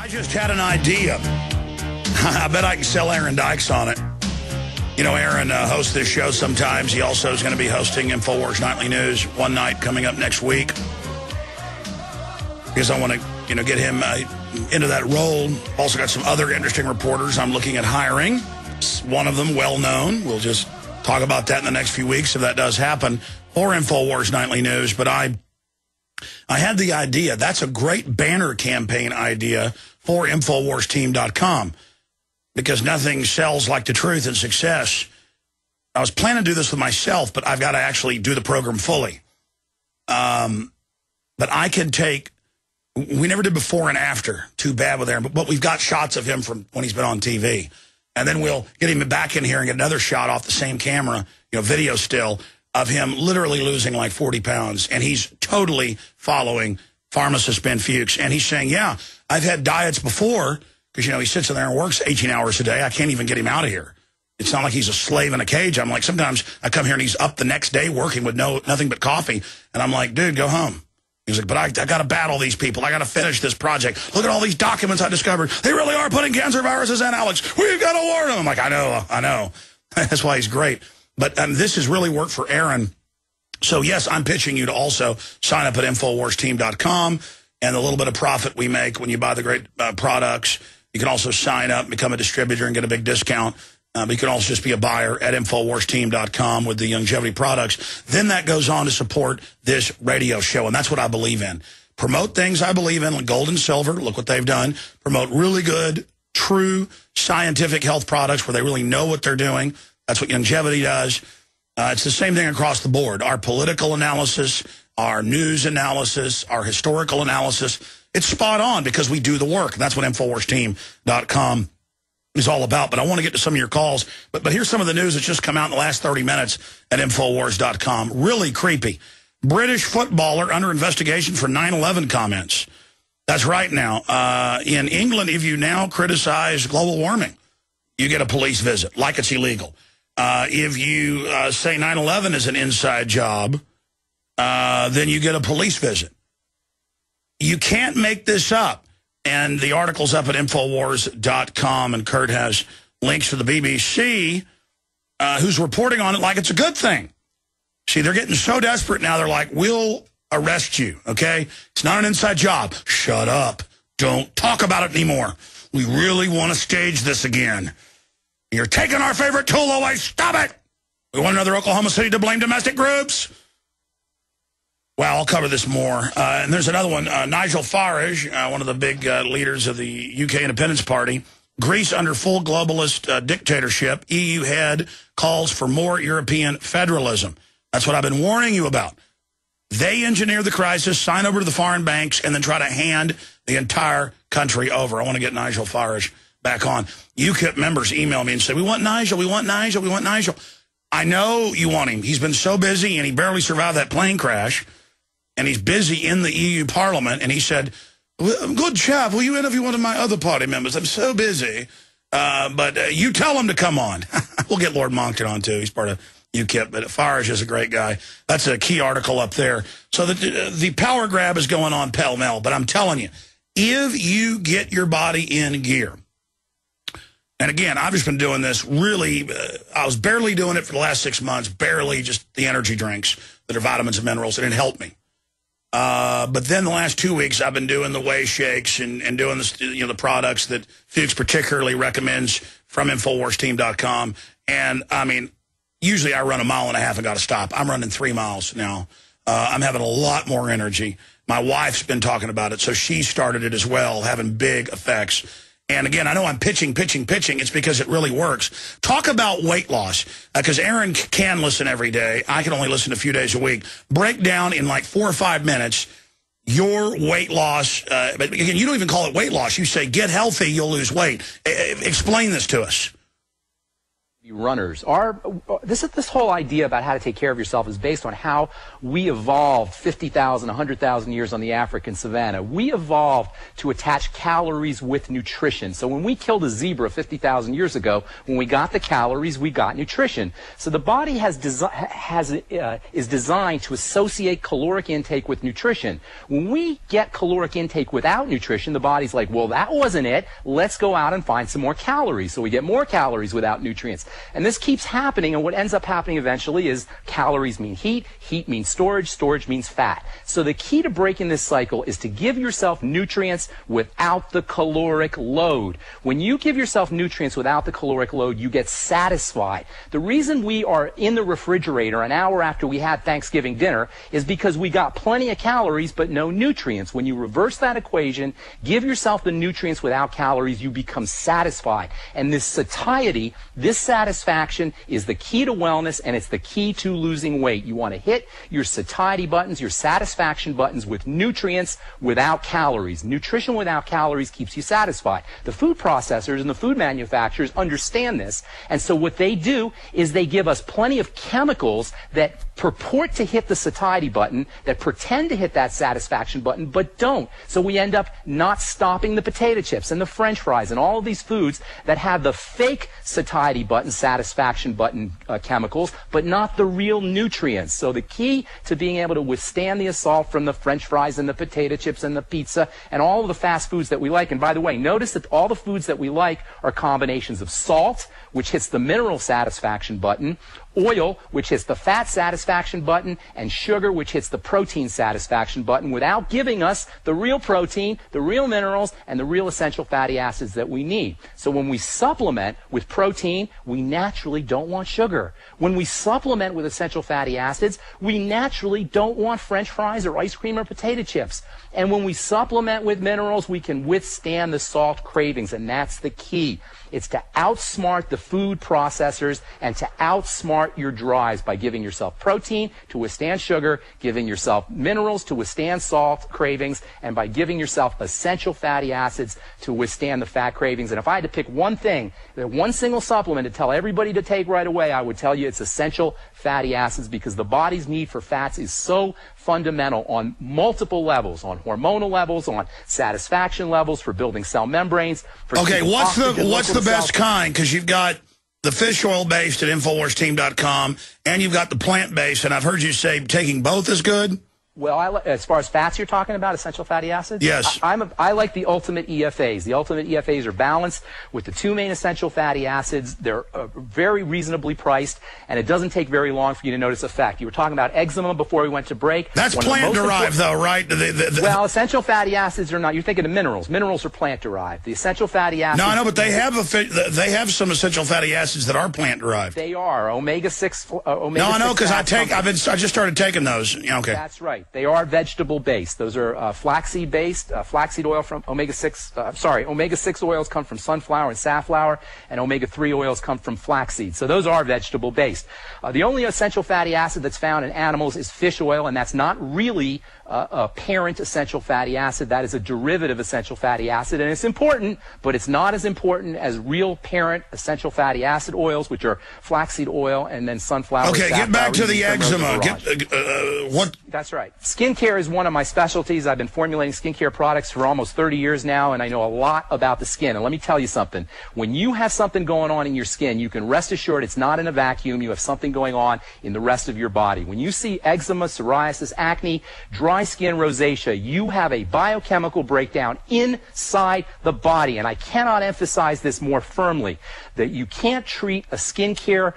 I just had an idea. I bet I can sell Aaron Dykes on it. You know, Aaron hosts this show sometimes. He also is going to be hosting InfoWars Nightly News one night coming up next week. Because I want to, get him into that role. Also got some other interesting reporters I'm looking at hiring. One of them well-known. We'll just talk about that in the next few weeks if that does happen. Or InfoWars Nightly News. But I had the idea. That's a great banner campaign idea for InfoWarsTeam.com. Because nothing sells like the truth and success. I was planning to do this with myself, but I've got to actually do the program fully. But I can take, we never did before and after, too bad with Aaron, but we've got shots of him from when he's been on TV. And then we'll get him back in here and get another shot off the same camera, video still, of him literally losing like 40 pounds. And he's totally following Pharmacist Ben Fuchs. And he's saying, yeah, I've had diets before. Because, he sits in there and works 18 hours a day. I can't even get him out of here. It's not like he's a slave in a cage. I'm like, sometimes I come here and he's up the next day working with nothing but coffee. And I'm like, dude, go home. He's like, but I got to battle these people. I got to finish this project. Look at all these documents I discovered. They really are putting cancer viruses in, Alex. We've got to warn them. I'm like, I know. That's why he's great. But this has really worked for Aaron. So, yes, I'm pitching you to also sign up at InfoWarsTeam.com. And the little bit of profit we make when you buy the great products. You can also sign up, become a distributor, and get a big discount. But you can also just be a buyer at InfoWarsTeam.com with the longevity products. Then that goes on to support this radio show, and that's what I believe in. Promote things I believe in, like gold and silver. Look what they've done. Promote really good, true, scientific health products where they really know what they're doing. That's what longevity does. It's the same thing across the board. Our political analysis, our news analysis, our historical analysis, it's spot on because we do the work. That's what InfoWarsTeam.com is all about. But I want to get to some of your calls. But here's some of the news that's just come out in the last 30 minutes at InfoWars.com. Really creepy. British footballer under investigation for 9/11 comments. That's right now. In England, if you now criticize global warming, you get a police visit, like it's illegal. If you say 9/11 is an inside job, then you get a police visit. You can't make this up. And the article's up at Infowars.com, and Kurt has links to the BBC, who's reporting on it like it's a good thing. See, they're getting so desperate now, they're like, we'll arrest you, okay? It's not an inside job. Shut up. Don't talk about it anymore. We really want to stage this again. You're taking our favorite tool away. Stop it. We want another Oklahoma City to blame domestic groups. Well, I'll cover this more. And there's another one. Nigel Farage, one of the big leaders of the UK Independence Party. Greece under full globalist dictatorship. EU head calls for more European federalism. That's what I've been warning you about. They engineer the crisis, sign over to the foreign banks, and then try to hand the entire country over. I want to get Nigel Farage back on. UKIP members email me and say, we want Nigel, we want Nigel, we want Nigel. I know you want him. He's been so busy, and he barely survived that plane crash. And he's busy in the EU Parliament, and he said, good chap, will you interview one of my other party members? I'm so busy. But you tell him to come on. We'll get Lord Monckton on, too. He's part of UKIP, but Farage is a great guy. That's a key article up there. So the power grab is going on pell-mell, but I'm telling you, if you get your body in gear, and again, I've just been doing this really, I was barely doing it for the last 6 months, barely, just the energy drinks that are vitamins and minerals, and it helped me. But then the last 2 weeks, I've been doing the whey shakes and doing this, the products that Fuchs particularly recommends from InfoWarsTeam.com. And, I mean, usually I run 1.5 miles and got to stop. I'm running 3 miles now. I'm having a lot more energy. My wife's been talking about it, so she started it as well, having big effects. And again, I know I'm pitching. It's because it really works. Talk about weight loss, because Aaron can listen every day. I can only listen a few days a week. Break down in like 4 or 5 minutes your weight loss. But again, you don't even call it weight loss. You say, get healthy, you'll lose weight. Explain this to us. Runners. This whole idea about how to take care of yourself is based on how we evolved 50,000, 100,000 years on the African savannah. We evolved to attach calories with nutrition. So when we killed a zebra 50,000 years ago, when we got the calories, we got nutrition. So the body is designed to associate caloric intake with nutrition. When we get caloric intake without nutrition, the body's like, well, that wasn't it. Let's go out and find some more calories. So we get more calories without nutrients. And this keeps happening, and what ends up happening eventually is calories mean heat, heat means storage, storage means fat. So the key to breaking this cycle is to give yourself nutrients without the caloric load. When you give yourself nutrients without the caloric load, you get satisfied. The reason we are in the refrigerator an hour after we had Thanksgiving dinner is because we got plenty of calories but no nutrients. When you reverse that equation, give yourself the nutrients without calories, you become satisfied. And this satiety, this satisfaction is the key to wellness, and it's the key to losing weight. You want to hit your satiety buttons, your satisfaction buttons with nutrients without calories. Nutrition without calories keeps you satisfied. The food processors and the food manufacturers understand this, and so what they do is they give us plenty of chemicals that purport to hit the satiety button, that pretend to hit that satisfaction button, but don't. So we end up not stopping the potato chips and the French fries and all of these foods that have the fake satiety button, satisfaction button chemicals, but not the real nutrients. So the key to being able to withstand the assault from the French fries and the potato chips and the pizza and all of the fast foods that we like, and by the way, notice that all the foods that we like are combinations of salt, which hits the mineral satisfaction button, oil, which hits the fat satisfaction button, and sugar, which hits the protein satisfaction button, without giving us the real protein, the real minerals, and the real essential fatty acids that we need. So when we supplement with protein, we naturally don't want sugar. When we supplement with essential fatty acids, we naturally don't want French fries or ice cream or potato chips. And when we supplement with minerals, we can withstand the salt cravings, and that's the key. It's to outsmart the food processors and to outsmart your drives by giving yourself protein to withstand sugar, giving yourself minerals to withstand salt cravings, and by giving yourself essential fatty acids to withstand the fat cravings. And if I had to pick one thing, one single supplement to tell everybody to take right away, I would tell you it's essential fatty acids, because the body's need for fats is so fundamental on multiple levels, on hormonal levels, on satisfaction levels, for building cell membranes. For okay, what's the best kind? Because you've got the fish oil based at InfoWarsTeam.com, and you've got the plant based, and I've heard you say taking both is good. Well, as far as fats you're talking about, essential fatty acids? Yes. I like the ultimate EFAs. The ultimate EFAs are balanced with the two main essential fatty acids. They're very reasonably priced, and it doesn't take very long for you to notice effect. You were talking about eczema before we went to break. That's plant-derived, though, right? Well, essential fatty acids are not. You're thinking of minerals. Minerals are plant-derived. The essential fatty acids... No, I know, but they have some essential fatty acids that are plant-derived. They are. Omega-6... No, I know, because I just started taking those. Yeah, okay. That's right. They are vegetable-based. Those are flaxseed-based. Flaxseed oil from omega-6 oils come from sunflower and safflower, and omega-3 oils come from flaxseed. So those are vegetable-based. The only essential fatty acid that's found in animals is fish oil, and that's not really a parent essential fatty acid. That is a derivative essential fatty acid, and it's important, but it's not as important as real parent essential fatty acid oils, which are flaxseed oil and then sunflower. Okay, get back to the eczema. What? That's right. Skincare is one of my specialties. I've been formulating skincare products for almost 30 years now, and I know a lot about the skin. And let me tell you something. When you have something going on in your skin, you can rest assured it's not in a vacuum. You have something going on in the rest of your body. When you see eczema, psoriasis, acne, dry skin, rosacea, you have a biochemical breakdown inside the body. And I cannot emphasize this more firmly, that you can't treat a skincare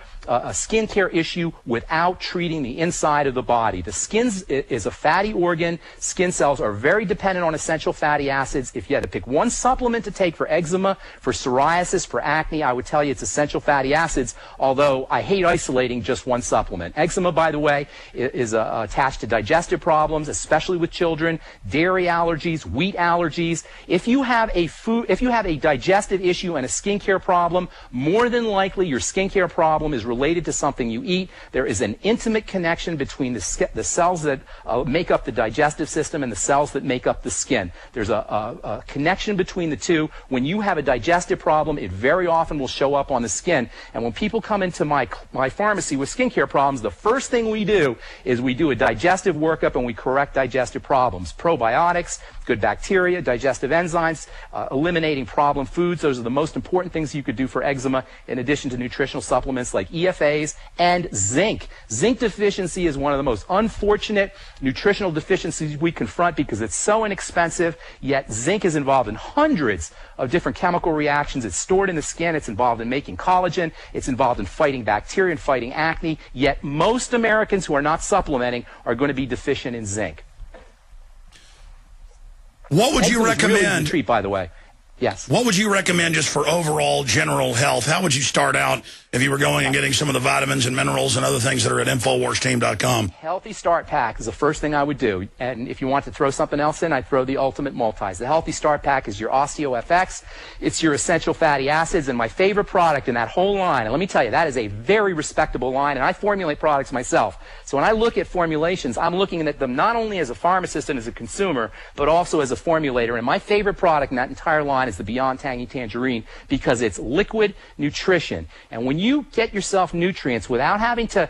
issue without treating the inside of the body. The skin is a fatty organ. Skin cells are very dependent on essential fatty acids. If you had to pick one supplement to take for eczema, for psoriasis, for acne, I would tell you it's essential fatty acids, although I hate isolating just one supplement. Eczema, by the way, is attached to digestive problems, especially with children, dairy allergies, wheat allergies. If you have a digestive issue and a skincare problem, more than likely your skincare problem is related to something you eat. There is an intimate connection between the cells that make up the digestive system and the cells that make up the skin. There's a connection between the two. When you have a digestive problem, it very often will show up on the skin. And when people come into my pharmacy with skincare problems, the first thing we do is we do a digestive workup and we correct digestive problems. Probiotics, good bacteria, digestive enzymes, eliminating problem foods. Those are the most important things you could do for eczema, in addition to nutritional supplements like EFAs and zinc. Zinc deficiency is one of the most unfortunate nutritional deficiencies we confront because it's so inexpensive, yet zinc is involved in hundreds of different chemical reactions. It's stored in the skin. It's involved in making collagen. It's involved in fighting bacteria and fighting acne. Yet most Americans who are not supplementing are going to be deficient in zinc. What would you recommend? Really easy to treat, by the way. Yes. What would you recommend just for overall general health? How would you start out if you were going and getting some of the vitamins and minerals and other things that are at InfoWarsTeam.com? Healthy Start Pack is the first thing I would do. And if you want to throw something else in, I'd throw the Ultimate Multis. The Healthy Start Pack is your OsteoFX. It's your essential fatty acids. And my favorite product in that whole line, and let me tell you, that is a very respectable line. And I formulate products myself. So when I look at formulations, I'm looking at them not only as a pharmacist and as a consumer, but also as a formulator. And my favorite product in that entire line is the Beyond Tangy Tangerine, because it's liquid nutrition. And when you get yourself nutrients without having to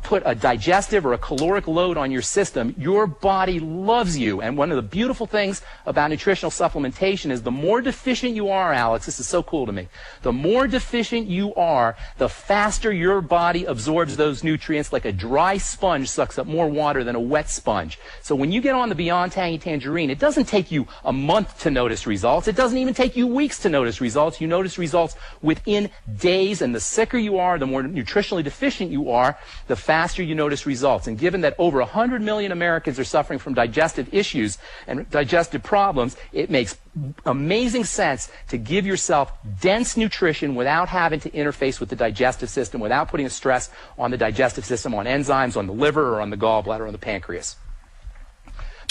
put a digestive or a caloric load on your system, your body loves you. And one of the beautiful things about nutritional supplementation is the more deficient you are, Alex, this is so cool to me, the more deficient you are, the faster your body absorbs those nutrients. Like a dry sponge sucks up more water than a wet sponge. So when you get on the Beyond Tangy Tangerine, it doesn't take you a month to notice results. It doesn't even take you weeks to notice results. You notice results within days, and the sicker you are, the more nutritionally deficient you are, the faster you notice results. And given that over 100 million Americans are suffering from digestive issues and digestive problems, it makes amazing sense to give yourself dense nutrition without having to interface with the digestive system, without putting a stress on the digestive system, on enzymes, on the liver, or on the gallbladder, or on the pancreas.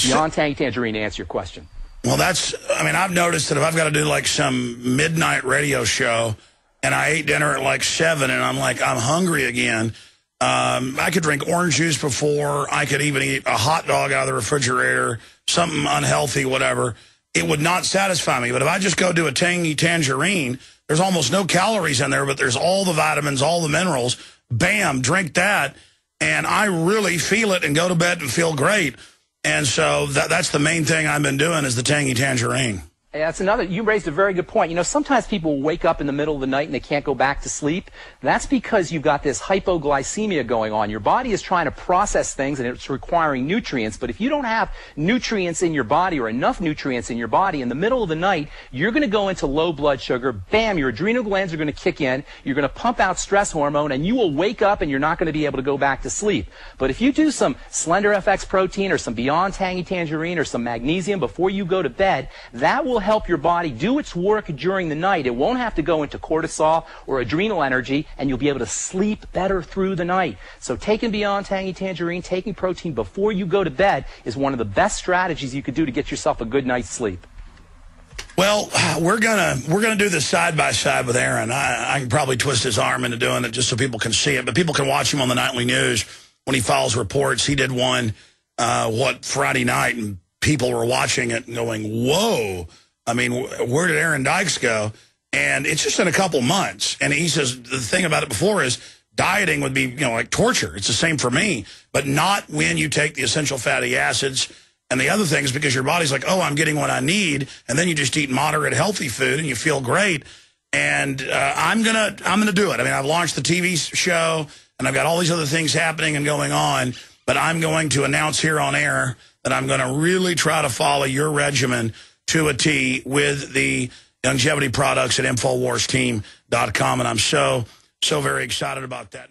Beyond Tangy Tangerine, to answer your question. Well, I've noticed that if I've got to do like some midnight radio show and I ate dinner at like 7 and I'm hungry again, I could drink orange juice before. I could even eat a hot dog out of the refrigerator, something unhealthy, whatever. It would not satisfy me. But if I just go do a tangy tangerine, there's almost no calories in there, but there's all the vitamins, all the minerals. Bam, drink that, and I really feel it and go to bed and feel great. And so that's the main thing I've been doing is the tangy tangerine. Yeah, that's another. You raised a very good point. You know, sometimes people wake up in the middle of the night and they can't go back to sleep. That's because you've got this hypoglycemia going on. Your body is trying to process things and it's requiring nutrients. But if you don't have nutrients in your body or enough nutrients in your body in the middle of the night, you're going to go into low blood sugar. Bam, your adrenal glands are going to kick in. You're going to pump out stress hormone and you will wake up and you're not going to be able to go back to sleep. But if you do some Slender FX protein or some Beyond Tangy Tangerine or some magnesium before you go to bed, that will help your body do its work during the night. It won't have to go into cortisol or adrenal energy, and you'll be able to sleep better through the night. So taking Beyond Tangy Tangerine, taking protein before you go to bed is one of the best strategies you could do to get yourself a good night's sleep. Well, we're gonna do this side by side with Aaron. I can probably twist his arm into doing it just so people can see it, but people can watch him on the nightly news when he files reports. He did one Friday night, and people were watching it and going, "Whoa." I mean, where did Aaron Dykes go? And it's just in a couple months. And he says the thing about it before is dieting would be, like torture. It's the same for me, but not when you take the essential fatty acids and the other things, because your body's like, oh, I'm getting what I need. And then you just eat moderate, healthy food and you feel great. And I'm gonna do it. I mean, I've launched the TV show and I've got all these other things happening and going on, but I'm going to announce here on air that I'm going to really try to follow your regimen to a T with the longevity products at InfoWarsTeam.com. And I'm so very excited about that.